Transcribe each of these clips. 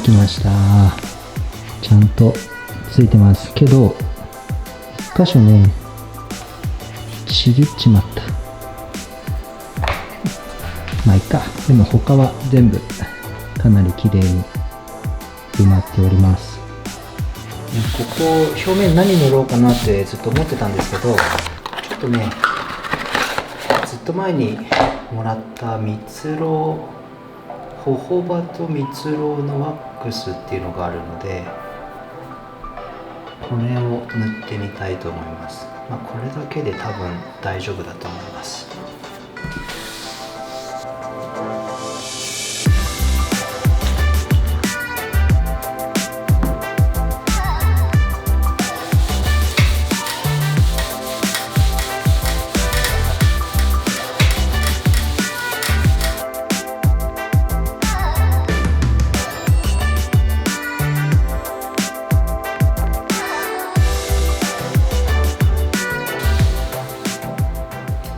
きました。ちゃんとついてますけど、一箇所ねちぎっちまった。まあいいか。でも他は全部かなり綺麗に埋まっております。ここ表面何塗ろうかなってずっと思ってたんですけど、ちょっとねずっと前にもらった蜜蝋、ホホバと蜜蝋のワックスっていうのがあるので、これを塗ってみたいと思います。これだけで多分大丈夫だと思います。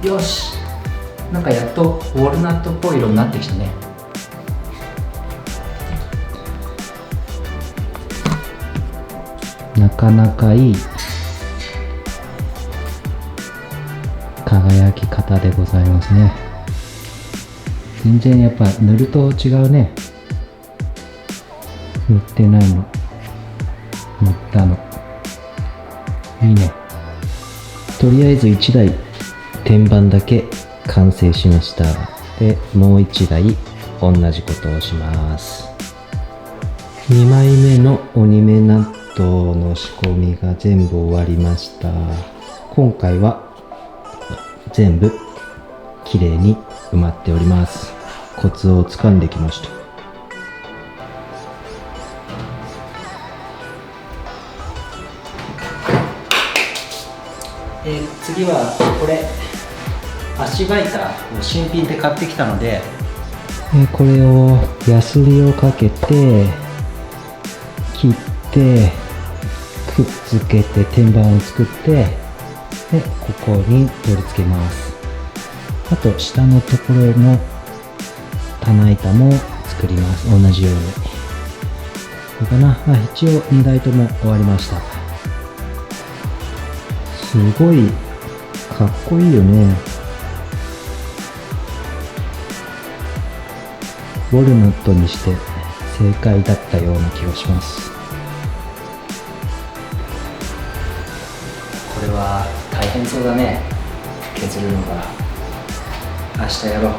よし、なんかやっとウォルナットっぽい色になってきたね。なかなかいい輝き方でございますね。全然やっぱ塗ると違うね。塗ってないの、塗ったの、いいね。とりあえず1台天板だけ完成しました。でもう1台同じことをします。2枚目の鬼目納豆の仕込みが全部終わりました。今回は全部綺麗に埋まっております。コツをつかんできました。次はこれ足場板を新品で買ってきたので、これをヤスリをかけて切ってくっつけて天板を作って、でここに取り付けます。あと下のところの棚板も作ります。同じように。これかな。一応2台とも終わりました。すごいかっこいいよね。ウォルナットにして正解だったような気がします。これは大変そうだね、削るのが。明日やろう。